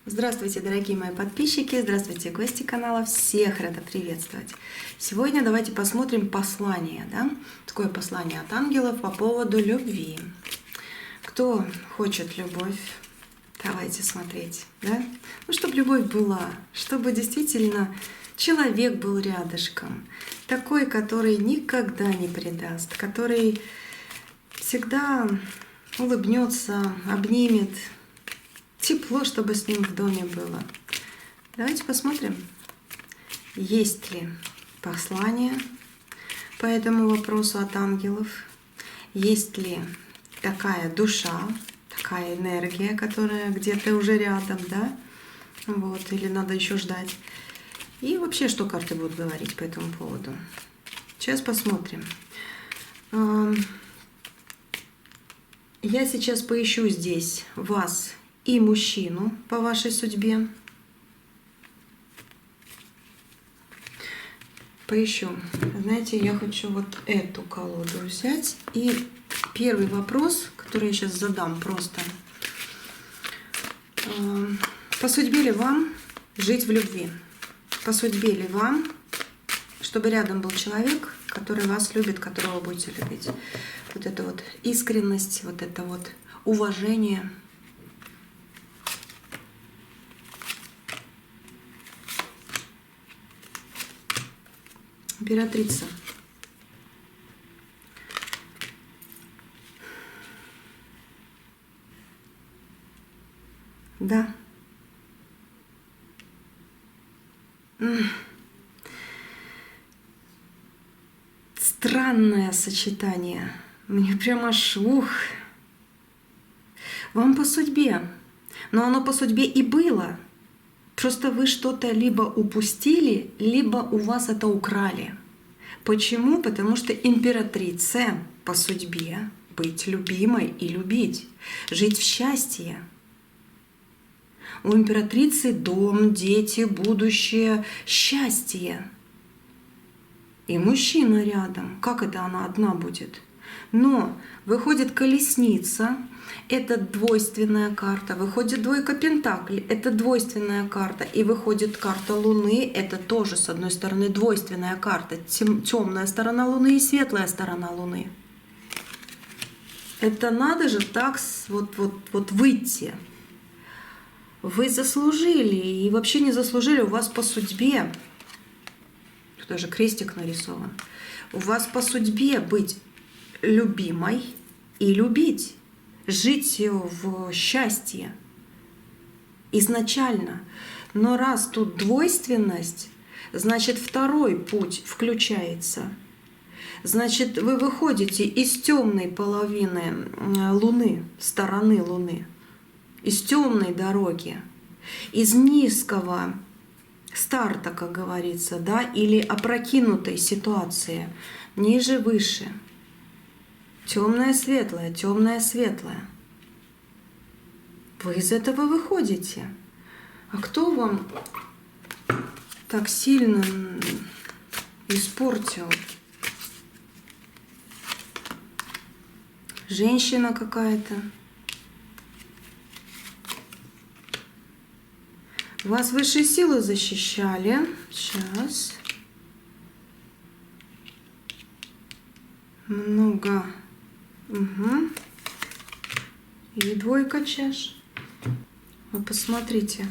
Здравствуйте, дорогие мои подписчики, здравствуйте, гости канала, всех рада приветствовать. Сегодня давайте посмотрим послание, такое послание от ангелов по поводу любви. Кто хочет любовь? Давайте смотреть, Ну, чтобы любовь была, чтобы действительно человек был рядышком, такой, который никогда не предаст, который всегда улыбнется, обнимет. Тепло, чтобы с ним в доме было. Давайте посмотрим, есть ли послание по этому вопросу от ангелов, есть ли такая душа, такая энергия, которая где-то уже рядом, или надо еще ждать. И вообще, что карты будут говорить по этому поводу. Сейчас посмотрим. Я сейчас поищу здесь вас и мужчину по вашей судьбе. Поищу. Знаете, я хочу вот эту колоду взять. И первый вопрос, который я сейчас задам просто. По судьбе ли вам жить в любви? По судьбе ли вам, чтобы рядом был человек, который вас любит, которого вы будете любить? Вот это вот искренность, вот это вот уважение. Императрица. Да. Странное сочетание. Мне прямо аж Вам по судьбе. Но оно по судьбе и было. Просто вы что-то либо упустили, либо у вас это украли. Почему? Потому что императрице по судьбе быть любимой и любить, жить в счастье. У императрицы дом, дети, будущее, счастье. И мужчина рядом. Как это она одна будет? Но выходит колесница, это двойственная карта, выходит двойка пентаклей, это двойственная карта, и выходит карта Луны, это тоже, с одной стороны, двойственная карта, темная сторона Луны и светлая сторона Луны. Это надо же так вот выйти. Вы заслужили, и вообще не заслужили, у вас по судьбе, тут даже крестик нарисован, у вас по судьбе быть любимой и любить, жить в счастье изначально. Но раз тут двойственность, значит второй путь включается. Значит, вы выходите из темной половины Луны, стороны Луны, из темной дороги, из низкого старта, как говорится, или опрокинутой ситуации, ниже, выше. Темное, светлое, темное, светлое. Вы из этого выходите. А кто вам так сильно испортил? Женщина какая-то. Вас высшие силы защищали. Сейчас. Много. Угу. И двойка чаш. Вы посмотрите.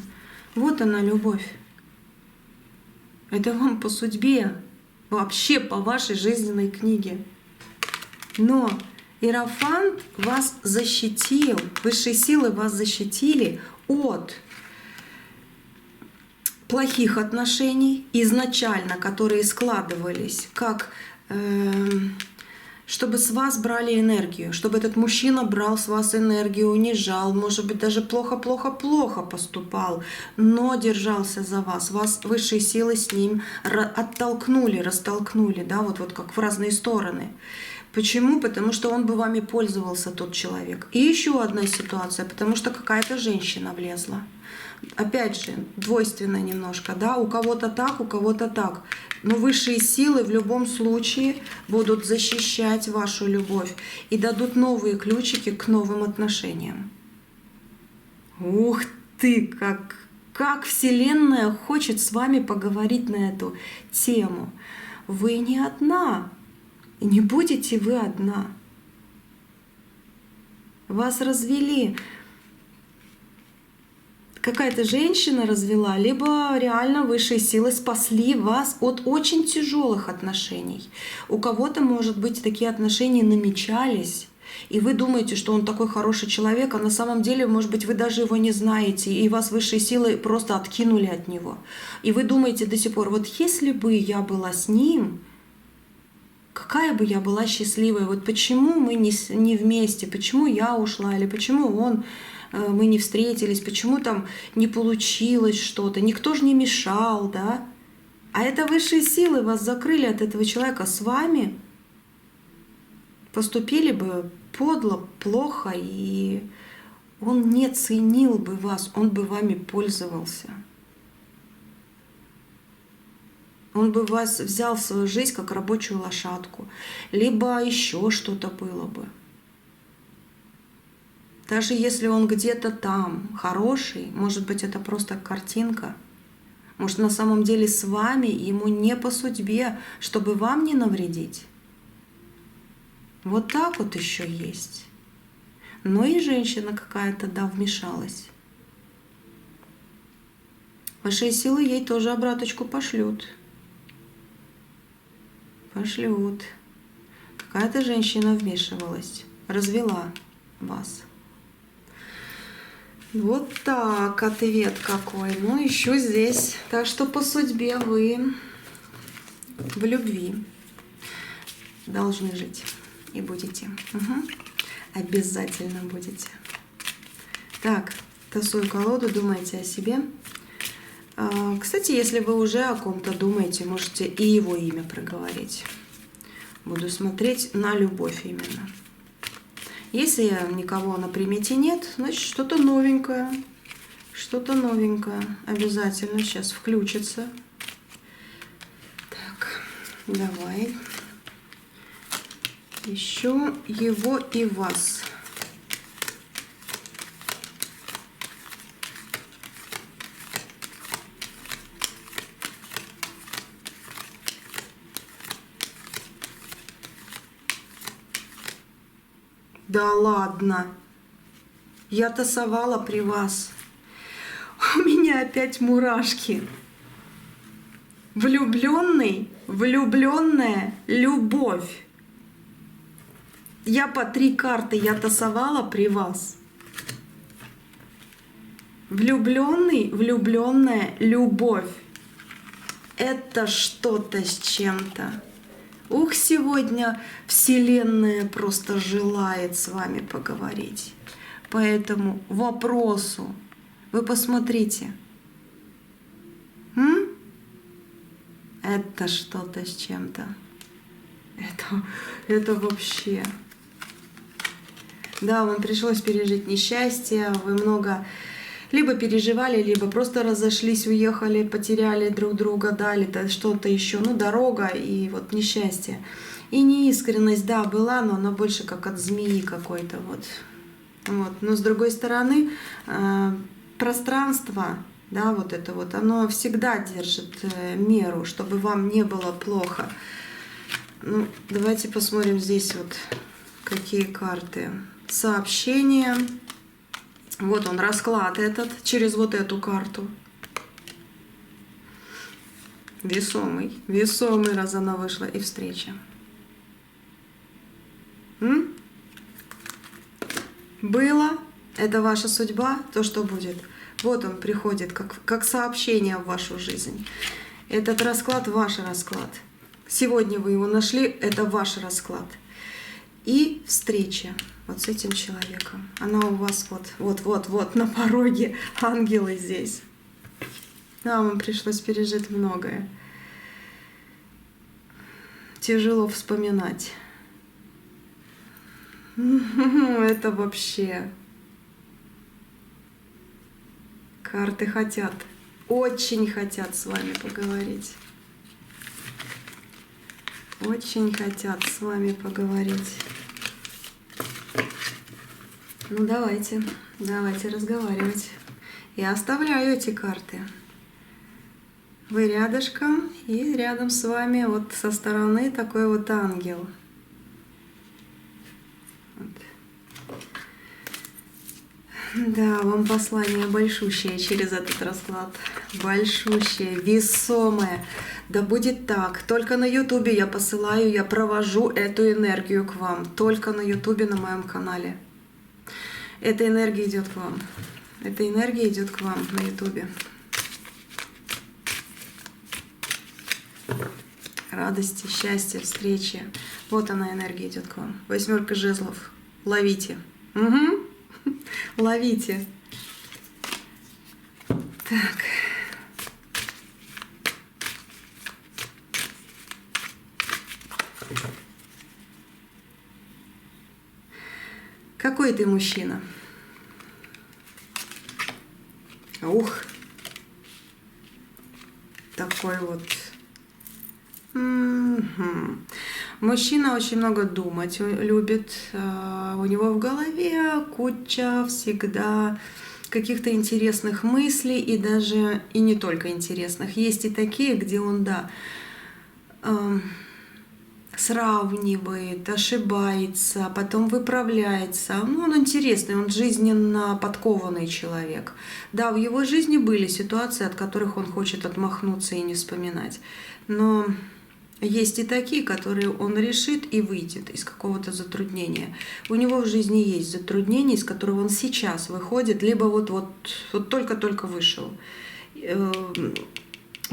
Вот она, любовь. Это вам по судьбе. Вообще по вашей жизненной книге. Но Иерофант вас защитил. Высшие силы вас защитили от плохих отношений изначально, которые складывались, как чтобы с вас брали энергию, чтобы этот мужчина брал с вас энергию, унижал, может быть, даже плохо-плохо-плохо поступал, но держался за вас. Вас высшие силы с ним оттолкнули, растолкнули, вот как в разные стороны. Почему? Потому что он бы вами пользовался, тот человек. И еще одна ситуация, потому что какая-то женщина влезла. Опять же, двойственно немножко, у кого-то так, у кого-то так. Но высшие силы в любом случае будут защищать вашу любовь и дадут новые ключики к новым отношениям. Ух ты, как Вселенная хочет с вами поговорить на эту тему. Вы не одна, и не будете вы одна. Вас развели. Какая-то женщина развела, либо реально высшие силы спасли вас от очень тяжелых отношений. У кого-то, может быть, такие отношения намечались, и вы думаете, что он такой хороший человек, а на самом деле, может быть, вы даже его не знаете, и вас высшие силы просто откинули от него. И вы думаете до сих пор, вот если бы я была с ним, какая бы я была счастливой, вот почему мы не вместе, почему я ушла, или почему мы не встретились, почему там не получилось что-то, никто же не мешал, да? А это высшие силы вас закрыли от этого человека. С вами поступили бы подло, плохо, и он не ценил бы вас, он бы вами пользовался. Он бы вас взял в свою жизнь как рабочую лошадку, либо еще что-то было бы. Даже если он где-то там хороший, может быть, это просто картинка. Может, на самом деле с вами ему не по судьбе, чтобы вам не навредить. Вот так вот еще есть. Но и женщина какая-то, да, вмешалась. Высшие силы ей тоже обраточку пошлют. Пошлют. Какая-то женщина вмешивалась, развела вас. Вот так ответ какой. Ну, еще здесь. Так что по судьбе вы в любви должны жить. И будете. Угу. Обязательно будете. Так, тасую колоду, думайте о себе. Кстати, если вы уже о ком-то думаете, можете и его имя проговорить. Буду смотреть на любовь именно. Если никого на примете нет, значит что-то новенькое. Что-то новенькое. Обязательно сейчас включится. Так, давай. Ищу его и вас. Да ладно. Я тасовала при вас. У меня опять мурашки. Влюбленный, влюбленная, любовь. Я по 3 карты я тасовала при вас. Влюбленный, влюбленная, любовь. Это что-то с чем-то. Ух, сегодня Вселенная просто желает с вами поговорить. По этому вопросу вы посмотрите. Это что-то с чем-то. Это вообще. Да, вам пришлось пережить несчастье, вы много либо переживали, либо просто разошлись, уехали, потеряли друг друга, дали что-то еще, ну, дорога и вот несчастье. И неискренность, да, была, но она больше как от змеи какой-то, вот. Но с другой стороны, пространство, да, вот это вот, оно всегда держит меру, чтобы вам не было плохо. Ну, давайте посмотрим здесь вот какие карты. Сообщение. Вот он, расклад этот, через вот эту карту. Весомый. Весомый, раз она вышла. И встреча. Было. Это ваша судьба, то, что будет. Вот он приходит, как сообщение в вашу жизнь. Этот расклад — ваш расклад. Сегодня вы его нашли, это ваш расклад. И встреча вот с этим человеком. Она у вас вот на пороге. Ангелы здесь. Да, вам пришлось пережить многое. Тяжело вспоминать. Это вообще... Карты хотят, очень хотят с вами поговорить. Очень хотят с вами поговорить. Ну, давайте разговаривать. Я оставляю эти карты. Вы рядышком, и рядом с вами вот со стороны такой вот ангел. Вот. Да, вам послание большущее через этот расклад. Большущее, весомое. Да будет так. Только на Ютубе я посылаю, я провожу эту энергию к вам. Только на Ютубе, на моем канале. Эта энергия идет к вам. Эта энергия идет к вам на Ютубе. Радости, счастья, встречи. Вот она, энергия идет к вам. 8 жезлов. Ловите. Угу. Ловите. Так. Какой ты мужчина? Ух. Такой вот. Мужчина очень много думать любит. У него в голове куча всегда каких-то интересных мыслей, и даже и не только интересных. Есть и такие, где он, да, сравнивает, ошибается, потом выправляется. Ну, он интересный, он жизненно подкованный человек. Да, в его жизни были ситуации, от которых он хочет отмахнуться и не вспоминать. Но есть и такие, которые он решит и выйдет из какого-то затруднения. У него в жизни есть затруднение, из которого он сейчас выходит, либо вот только-только вышел.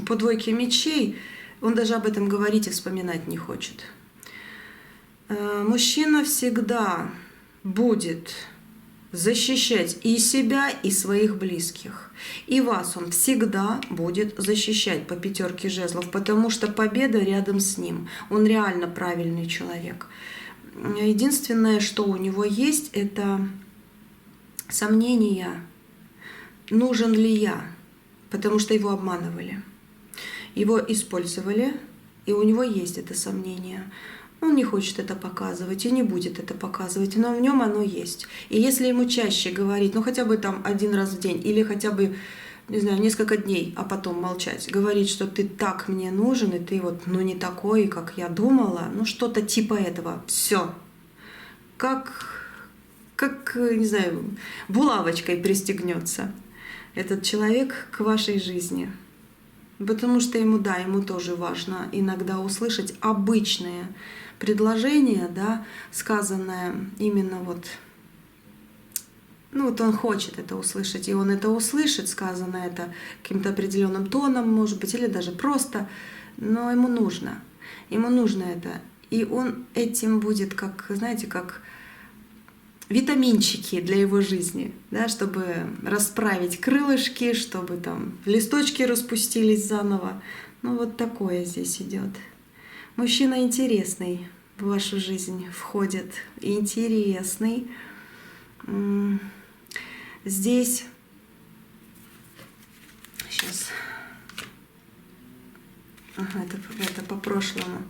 По двойке мечей он даже об этом говорить и вспоминать не хочет. Мужчина всегда будет защищать и себя, и своих близких. И вас он всегда будет защищать по 5 жезлов, потому что победа рядом с ним. Он реально правильный человек. Единственное, что у него есть, это сомнения, нужен ли я, потому что его обманывали. Его использовали, и у него есть это сомнение. Он не хочет это показывать и не будет это показывать, но в нем оно есть. И если ему чаще говорить, ну хотя бы там 1 раз в день или хотя бы, не знаю, несколько дней, а потом молчать, говорить, что ты так мне нужен, и ты вот, ну не такой, как я думала, ну что-то типа этого, все. Как, не знаю, булавочкой пристегнется этот человек к вашей жизни. Потому что ему, да, ему тоже важно иногда услышать обычные предложения, да, сказанное именно вот, ну вот он хочет это услышать, и он это услышит, сказано это каким-то определенным тоном, может быть, или даже просто, но ему нужно это, и он этим будет, как, знаете, как витаминчики для его жизни, да, чтобы расправить крылышки, чтобы там листочки распустились заново. Ну вот такое здесь идет. Мужчина интересный в вашу жизнь входит, интересный. Здесь сейчас, ага, это по прошлому.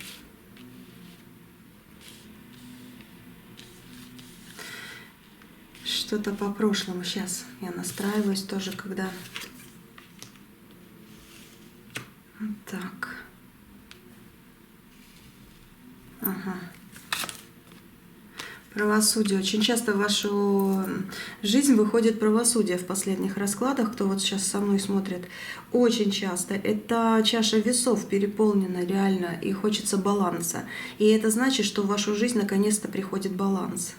Что-то по прошлому. Сейчас я настраиваюсь тоже, когда... Так. Ага. Правосудие. Очень часто в вашу жизнь выходит правосудие в последних раскладах, кто вот сейчас со мной смотрит. Очень часто. Это чаша весов переполнена реально, и хочется баланса. И это значит, что в вашу жизнь наконец-то приходит баланс.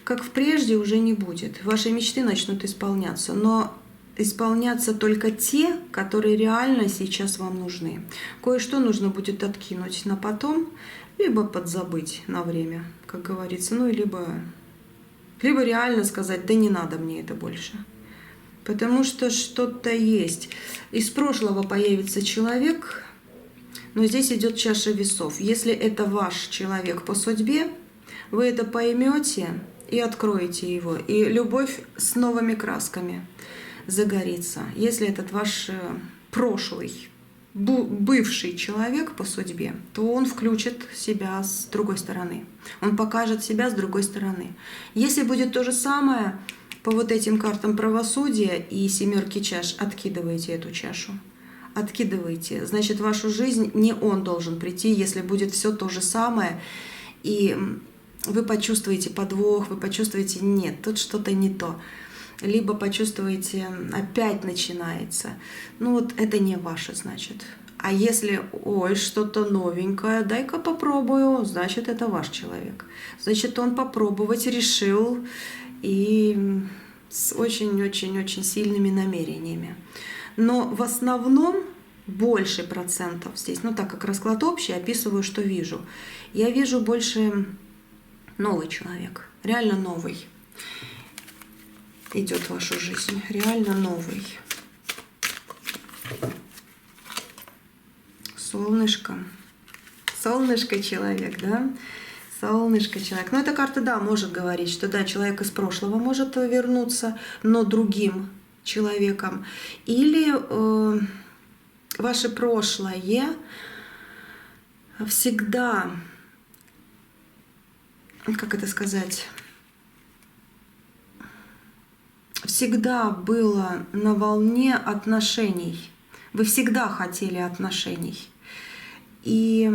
Как в прежде уже не будет. Ваши мечты начнут исполняться, но исполняться только те, которые реально сейчас вам нужны. Кое-что нужно будет откинуть на потом, либо подзабыть на время, как говорится, ну, либо реально сказать, да не надо мне это больше. Потому что что-то есть. Из прошлого появится человек, но здесь идет чаша весов. Если это ваш человек по судьбе, вы это поймете и откроете его, и любовь с новыми красками загорится. Если этот ваш прошлый, бывший человек по судьбе, то он включит себя с другой стороны. Он покажет себя с другой стороны. Если будет то же самое, по вот этим картам правосудия и семерки чаш откидываете эту чашу. Откидываете. Значит, в вашу жизнь не он должен прийти, если будет все то же самое, и вы почувствуете подвох, вы почувствуете, нет, тут что-то не то. Либо почувствуете, опять начинается. Ну вот это не ваше, значит. А если, ой, что-то новенькое, дай-ка попробую, значит, это ваш человек. Значит, он попробовать решил и с очень-очень-очень сильными намерениями. Но в основном больше процентов здесь, ну так как расклад общий, описываю, что вижу. Я вижу больше новый человек, реально новый идет в вашу жизнь, реально новый. Солнышко. Солнышко человек, да? Солнышко человек. Ну, эта карта, да, может говорить, что да, человек из прошлого может вернуться, но другим человеком. Или ваше прошлое всегда, как это сказать, всегда было на волне отношений. Вы всегда хотели отношений. И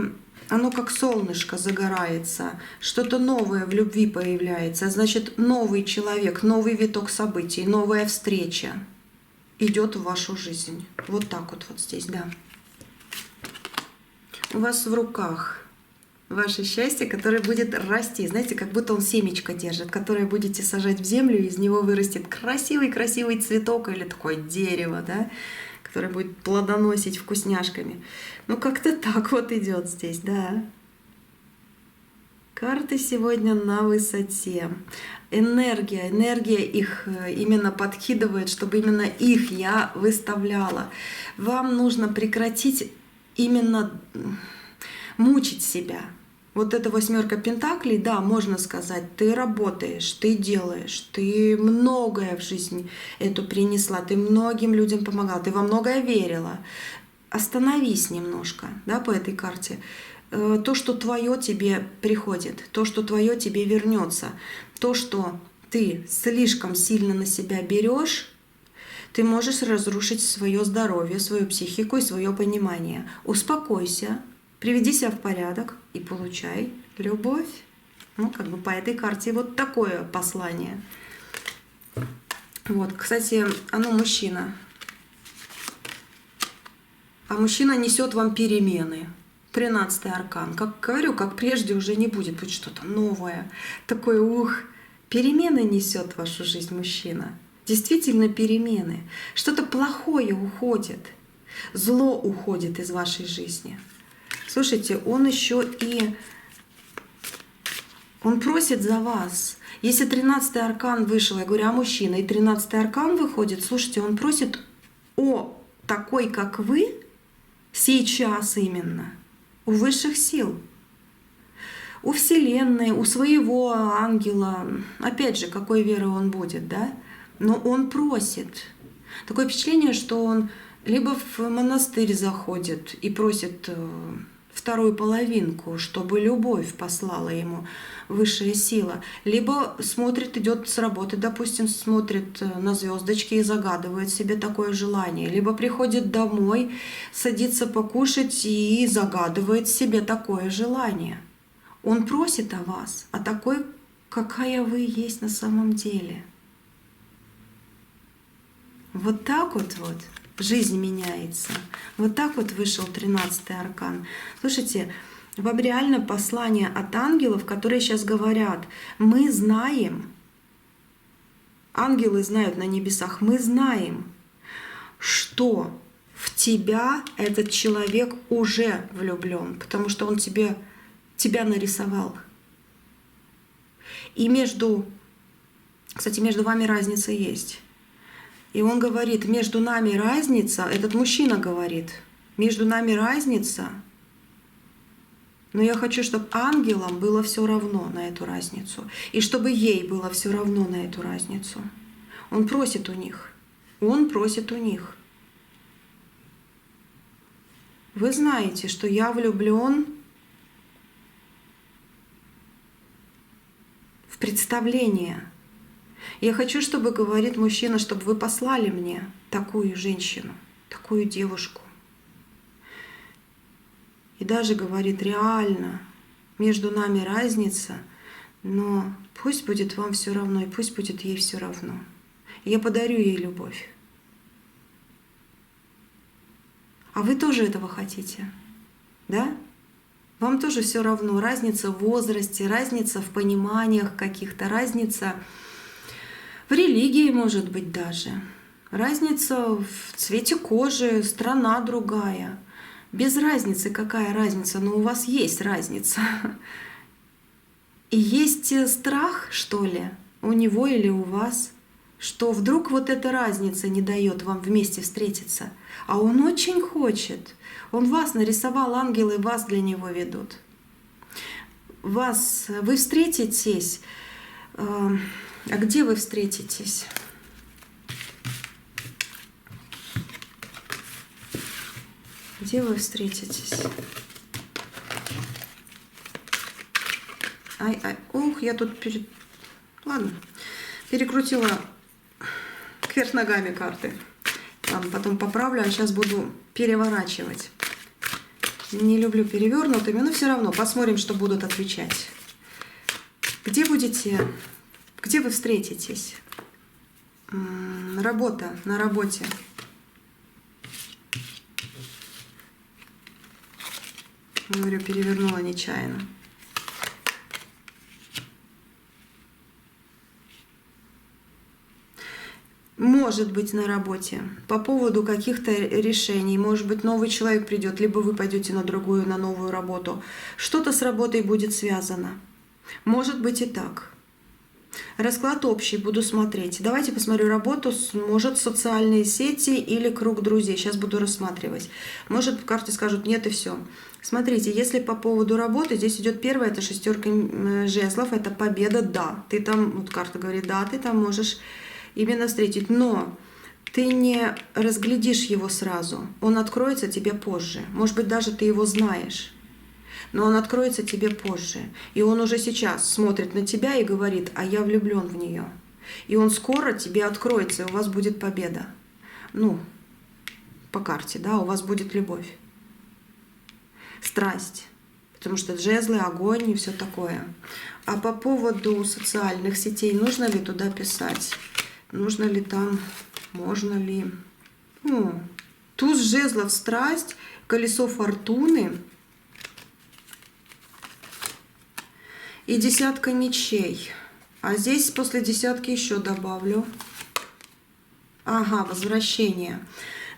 оно как солнышко загорается, что-то новое в любви появляется. Значит, новый человек, новый виток событий, новая встреча идет в вашу жизнь. Вот так вот, вот здесь, да. У вас в руках ваше счастье, которое будет расти. Знаете, как будто он семечко держит, которое будете сажать в землю, и из него вырастет красивый-красивый цветок или такое дерево, да, которое будет плодоносить вкусняшками. Ну, как-то так вот идет здесь, да. Карты сегодня на высоте. Энергия их именно подкидывает, чтобы именно их я выставляла. Вам нужно прекратить именно мучить себя. Вот эта восьмерка пентаклей, да, можно сказать, ты работаешь, ты делаешь, ты многое в жизнь эту принесла, ты многим людям помогала, ты во многое верила. Остановись немножко, да, по этой карте. То, что твое тебе приходит, то, что твое тебе вернется, то, что ты слишком сильно на себя берешь, ты можешь разрушить свое здоровье, свою психику и свое понимание. Успокойся. Приведи себя в порядок и получай любовь. Ну, как бы по этой карте вот такое послание. Вот, кстати, оно мужчина. А мужчина несет вам перемены. 13-й аркан. Как говорю, как прежде уже не будет. Будет что-то новое. Такое, перемены несет в вашу жизнь мужчина. Действительно перемены. Что-то плохое уходит. Зло уходит из вашей жизни. Слушайте, он еще и он просит за вас. Если 13-й аркан вышел, я говорю, а мужчина, и 13-й аркан выходит, слушайте, он просит о такой, как вы, сейчас именно, у высших сил, у Вселенной, у своего ангела. Опять же, какой веры он будет, да? Но он просит. Такое впечатление, что он либо в монастырь заходит и просит вторую половинку, чтобы любовь послала ему высшая сила, либо смотрит, идет с работы, допустим, смотрит на звездочки и загадывает себе такое желание, либо приходит домой, садится покушать и загадывает себе такое желание. Он просит о вас, о такой, какая вы есть на самом деле. Вот так вот. Жизнь меняется. Вот так вот вышел 13-й аркан. Слушайте, вам реально послание от ангелов, которые сейчас говорят, мы знаем, ангелы знают на небесах, мы знаем, что в тебя этот человек уже влюблен, потому что он тебя нарисовал. И кстати, между вами разница есть. И он говорит, между нами разница, этот мужчина говорит, между нами разница, но я хочу, чтобы ангелам было все равно на эту разницу, и чтобы ей было все равно на эту разницу. Он просит у них, Вы знаете, что я влюблен в представление. Я хочу, чтобы говорит мужчина, чтобы вы послали мне такую женщину, такую девушку. И даже говорит, реально, между нами разница, но пусть будет вам все равно, и пусть будет ей все равно. Я подарю ей любовь. А вы тоже этого хотите, да? Вам тоже все равно. Разница в возрасте, разница в пониманиях каких-то, разница в религии, может быть, даже. Разница в цвете кожи, страна другая. Без разницы, какая разница, но у вас есть разница. И есть страх, что ли, у него или у вас, что вдруг вот эта разница не дает вам вместе встретиться. А он очень хочет. Он вас нарисовал, ангелы вас для него ведут. Вы встретитесь. А где вы встретитесь? Где вы встретитесь? Ух, я тут Ладно, перекрутила кверх ногами карты. Ладно, потом поправлю, а сейчас буду переворачивать. Не люблю перевернутыми, но все равно посмотрим, что будут отвечать. Где вы встретитесь? Работа, на работе. Говорю, перевернула нечаянно. Может быть, на работе. По поводу каких-то решений. Может быть, новый человек придет, либо вы пойдете на другую, на новую работу. Что-то с работой будет связано. Может быть и так. Расклад общий, буду смотреть. Давайте посмотрю работу, может, социальные сети или круг друзей. Сейчас буду рассматривать. Может, в карте скажут нет и все. Смотрите, если по поводу работы, здесь идет первая, это шестерка жезлов, это победа, да. Ты там, вот карта говорит, да, ты там можешь именно встретить, но ты не разглядишь его сразу. Он откроется тебе позже. Может быть, даже ты его знаешь. Но он откроется тебе позже. И он уже сейчас смотрит на тебя и говорит, а я влюблен в нее. И он скоро тебе откроется, и у вас будет победа. Ну, по карте, да, у вас будет любовь. Страсть. Потому что жезлы, огонь и все такое. А по поводу социальных сетей, нужно ли туда писать? Нужно ли там, можно ли? Туз жезлов, страсть, колесо фортуны. И десятка мечей. А здесь после десятки еще добавлю. Ага, возвращение.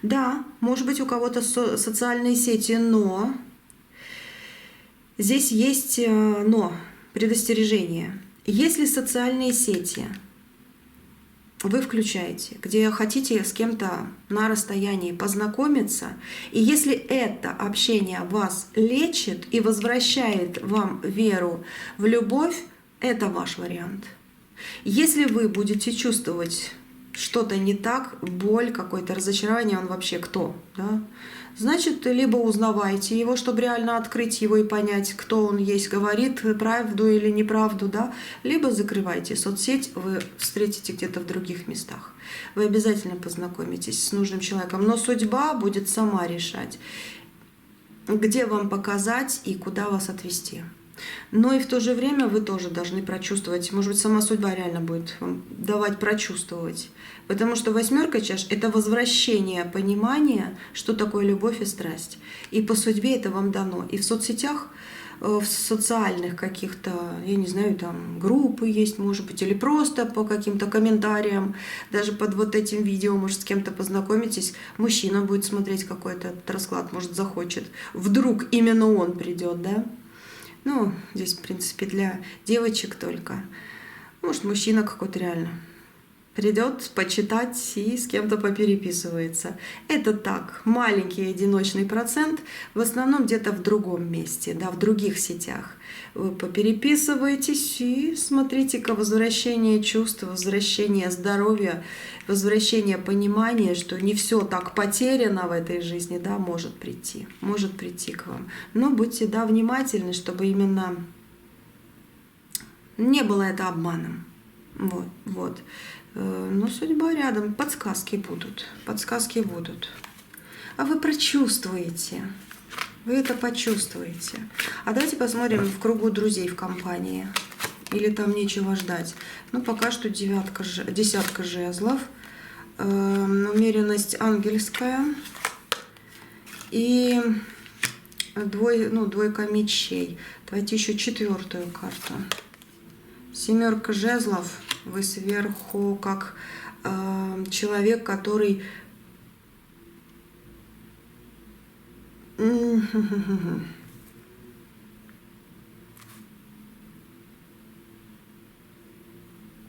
Да, может быть у кого-то социальные сети, но здесь есть но, предостережение. Если социальные сети вы включаете, где хотите с кем-то на расстоянии познакомиться, и если это общение вас лечит и возвращает вам веру в любовь, это ваш вариант. Если вы будете чувствовать что-то не так, боль, какое-то разочарование, он вообще кто? Да? Значит, либо узнавайте его, чтобы реально открыть его и понять, кто он есть, говорит правду или неправду, да? Либо закрывайте соцсеть, вы встретите где-то в других местах. Вы обязательно познакомитесь с нужным человеком, но судьба будет сама решать, где вам показать и куда вас отвести. Но и в то же время вы тоже должны прочувствовать, может быть, сама судьба реально будет вам давать прочувствовать. Потому что восьмерка чаш — это возвращение понимания, что такое любовь и страсть. И по судьбе это вам дано. И в соцсетях, в социальных каких-то, я не знаю, там группы есть, может быть, или просто по каким-то комментариям, даже под вот этим видео, может, с кем-то познакомитесь, мужчина будет смотреть какой-то расклад, может, захочет. Вдруг именно он придет, да? Ну, здесь, в принципе, для девочек только. Может, мужчина какой-то реально придет почитать и с кем-то попереписывается. Это так, маленький одиночный процент, в основном где-то в другом месте, да, в других сетях. Вы попереписываетесь и смотрите-ка возвращение чувств, возвращение здоровья, возвращение понимания, что не все так потеряно в этой жизни, да, может прийти к вам. Но будьте, да, внимательны, чтобы именно не было это обманом. Вот, вот. Но судьба рядом. Подсказки будут. Подсказки будут. А вы прочувствуете. Вы это почувствуете. А давайте посмотрим в кругу друзей в компании. Или там нечего ждать. Ну, пока что десятка жезлов. Умеренность ангельская. И двойка мечей. Давайте еще четвертую карту. Семерка жезлов. Вы сверху как человек, который...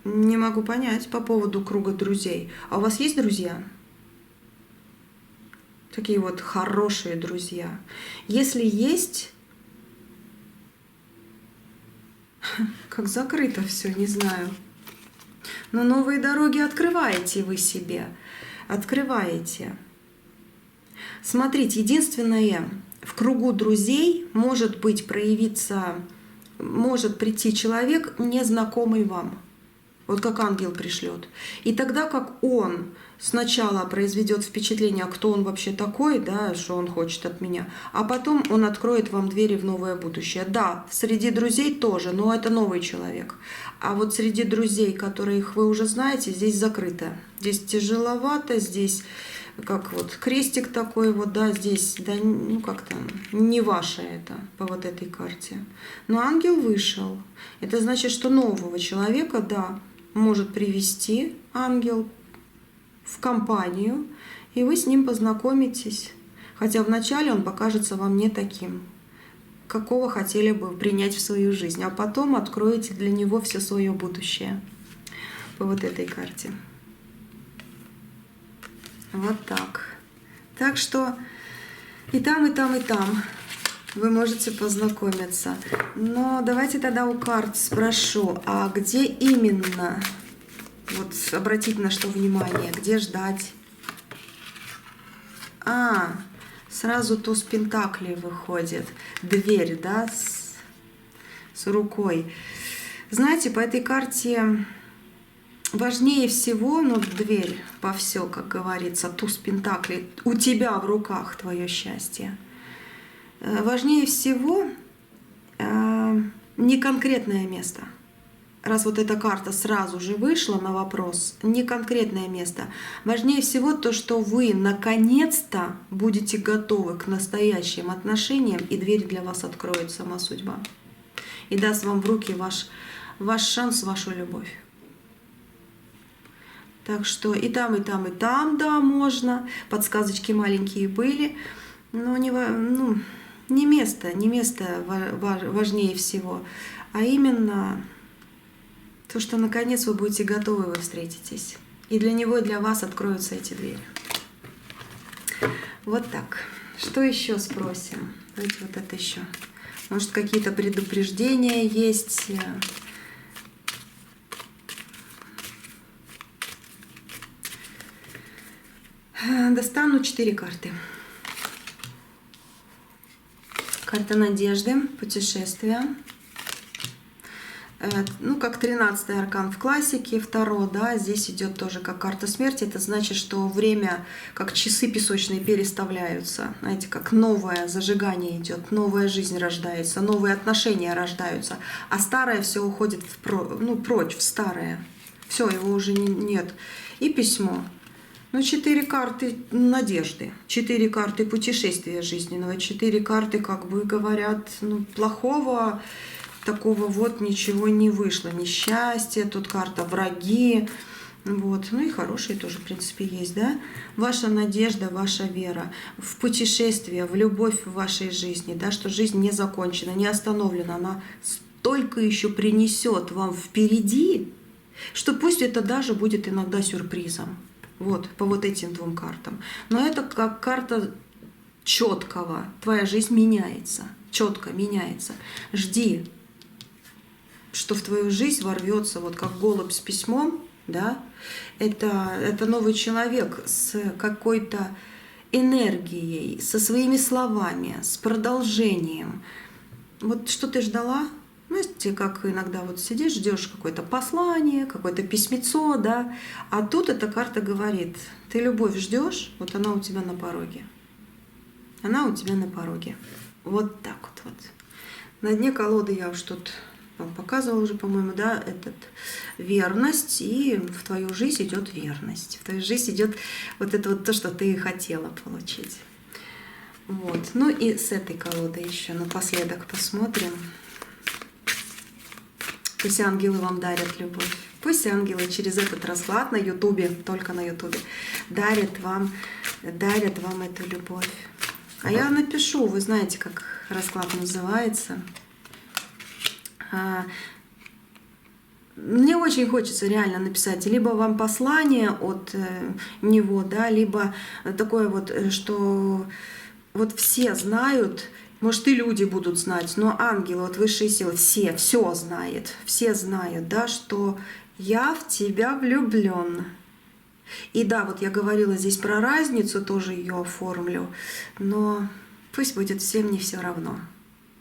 Не могу понять по поводу круга друзей. А у вас есть друзья? Такие вот хорошие друзья. Если есть... Как закрыто все, не знаю. Но новые дороги открываете вы себе. Открываете. Смотрите, единственное, в кругу друзей может прийти человек, незнакомый вам. Вот как ангел пришлет. И тогда как он сначала произведет впечатление, кто он вообще такой, да, что он хочет от меня, а потом он откроет вам двери в новое будущее. Да, среди друзей тоже, но это новый человек. А вот среди друзей, которых вы уже знаете, здесь закрыто. Здесь тяжеловато, здесь как вот крестик такой вот, да, здесь, да, ну как там, не ваше это по вот этой карте. Но ангел вышел. Это значит, что нового человека, да, может привести ангел в компанию, и вы с ним познакомитесь. Хотя вначале он покажется вам не таким, какого хотели бы принять в свою жизнь, а потом откроете для него все свое будущее по вот этой карте. Вот так. Так что и там, и там, и там вы можете познакомиться. Но давайте тогда у карт спрошу, а где именно? Вот обратить на что внимание, где ждать? Сразу туз пентаклей выходит. Дверь, да, с рукой. Знаете, по этой карте важнее всего, дверь по все, как говорится, туз пентаклей. У тебя в руках твое счастье. Важнее всего не конкретное место. Раз вот эта карта сразу же вышла на вопрос, не конкретное место. Важнее всего то, что вы наконец-то будете готовы к настоящим отношениям, и дверь для вас откроет сама судьба. И даст вам в руки ваш шанс, вашу любовь. Так что и там, и там, и там, да, можно. Подсказочки маленькие были, но не место важнее всего, а именно то, что наконец вы будете готовы, вы встретитесь. И для него, и для вас откроются эти двери. Вот так. Что еще спросим? Давайте вот это еще. Может, какие-то предупреждения есть? Достану 4 карты. Карта надежды, путешествия. Как 13-й аркан в классике, Таро, да, здесь идет тоже как карта смерти. Это значит, что время, как часы песочные, переставляются. Знаете, как новое зажигание идет, новая жизнь рождается, новые отношения рождаются. А старое все уходит прочь, в старое. Все, его уже нет. И письмо. 4 карты надежды, 4 карты путешествия жизненного, 4 карты, как бы говорят, плохого, такого вот ничего не вышло, несчастье, тут карта враги, вот, и хорошие тоже, в принципе, есть, да. Ваша надежда, ваша вера в путешествие, в любовь в вашей жизни, да, что жизнь не закончена, не остановлена, она столько еще принесет вам впереди, что пусть это даже будет иногда сюрпризом. Вот, по вот этим 2 картам. Но это как карта четкого. Твоя жизнь меняется, четко меняется. Жди, что в твою жизнь ворвется, вот как голубь с письмом, да? Это новый человек с какой-то энергией, со своими словами, с продолжением. Вот что ты ждала, Знаете, как иногда вот сидишь, ждешь какое-то послание, какое-то письмецо, да, а тут эта карта говорит, ты любовь ждешь, вот она у тебя на пороге. Она у тебя на пороге. Вот так вот. На дне колоды я уж тут вам показывала уже, по-моему, да, верность, и в твою жизнь идет верность. В твою жизнь идет вот это вот то, что ты хотела получить. Вот. Ну и с этой колоды еще напоследок посмотрим. Пусть ангелы вам дарят любовь. Пусть ангелы через этот расклад на Ютубе, только на Ютубе, дарят вам эту любовь. А я напишу, вы знаете, как расклад называется. Мне очень хочется реально написать либо вам послание от него, да, либо такое вот, что вот все знают, может, и люди будут знать, но ангелы, вот высшие силы, все знают, да, что я в тебя влюблен. И да, вот я говорила здесь про разницу, тоже ее оформлю, но пусть будет всем не все равно.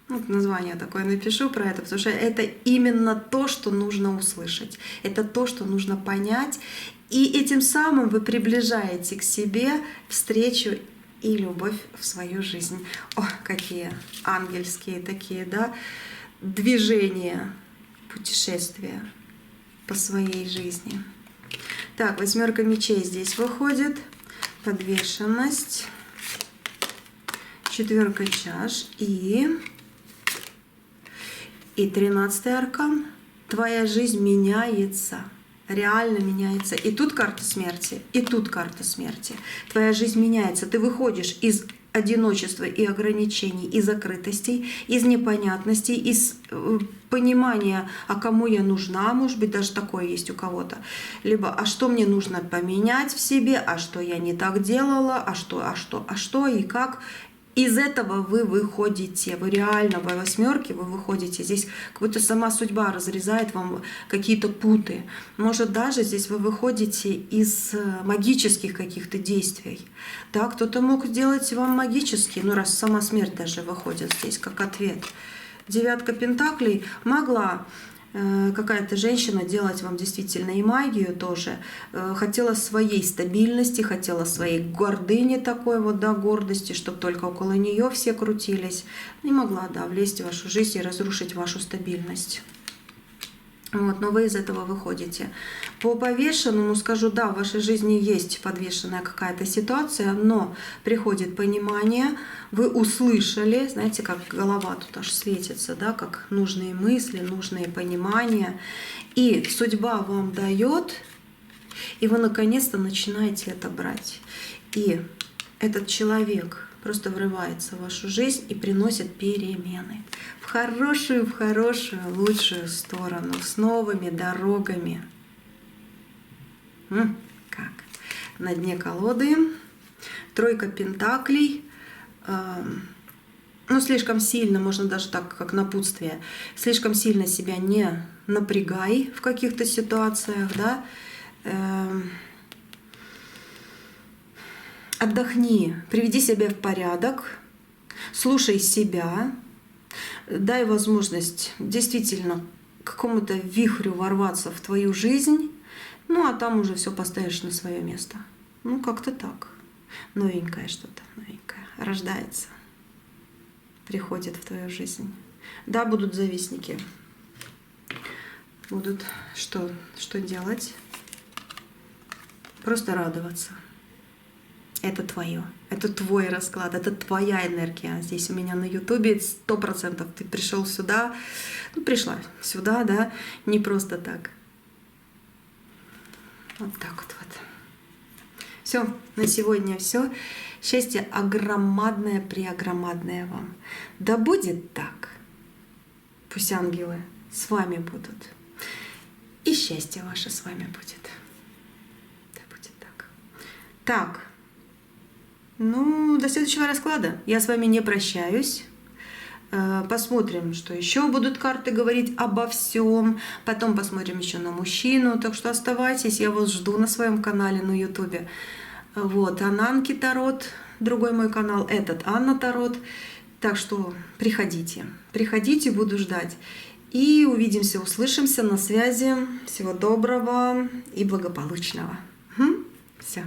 Вот название такое напишу про это, потому что это именно то, что нужно услышать. Это то, что нужно понять. И этим самым вы приближаете к себе встречу и любовь в свою жизнь. О, какие ангельские такие, да, движения, путешествия по своей жизни. Так, 8 мечей здесь выходит, подвешенность, 4 чаш и 13 аркан. Твоя жизнь меняется, реально меняется. И тут карта смерти, и тут карта смерти. Твоя жизнь меняется, ты выходишь из одиночества и ограничений, и закрытостей, из непонятностей, из понимания, а кому я нужна, может быть, даже такое есть у кого-то. Либо, а что мне нужно поменять в себе, а что я не так делала, а что и как. Из этого вы выходите, вы реально во 8 вы выходите. Здесь как будто сама судьба разрезает вам какие-то путы. Может, даже здесь вы выходите из магических каких-то действий. Да, кто-то мог сделать вам магические, ну раз сама смерть даже выходит здесь как ответ. 9 пентаклей могла какая-то женщина делать вам действительно и магию тоже. Хотела своей стабильности, хотела своей гордыни такой вот, да, гордости, чтобы только около нее все крутились. Не могла, да, влезть в вашу жизнь и разрушить вашу стабильность. Вот, но вы из этого выходите. По повешенному скажу, да, в вашей жизни есть подвешенная какая-то ситуация, но приходит понимание, вы услышали, знаете, как голова тут аж светится, да, как нужные мысли, нужные понимания. И судьба вам дает, и вы наконец-то начинаете это брать. И этот человек просто врывается в вашу жизнь и приносит перемены. В хорошую, лучшую сторону, с новыми дорогами. Как? На дне колоды 3 пентаклей. Ну, слишком сильно, можно даже так, как напутствие, слишком сильно себя не напрягай в каких-то ситуациях, да. Отдохни, приведи себя в порядок, слушай себя, дай возможность действительно какому-то вихрю ворваться в твою жизнь, ну а там уже все поставишь на свое место. Ну как-то так. Новенькое что-то, новенькое рождается, приходит в твою жизнь. Да, будут завистники, будут что делать? Просто радоваться. Это твое, это твой расклад, это твоя энергия. Здесь у меня на Ютубе 100% ты пришел сюда, ну пришла сюда, да, не просто так. Вот так вот. Все, на сегодня все. Счастье огромадное, преогромадное вам. Да будет так. Пусть ангелы с вами будут. И счастье ваше с вами будет. Да будет так. Так. Ну, до следующего расклада. Я с вами не прощаюсь. Посмотрим, что еще будут карты говорить обо всем. Потом посмотрим еще на мужчину. Так что оставайтесь, я вас жду на своем канале на Ютубе. Вот, Ананки Тарот, другой мой канал, этот Анна Тарот. Так что приходите, буду ждать. И увидимся, услышимся на связи. Всего доброго и благополучного. Все.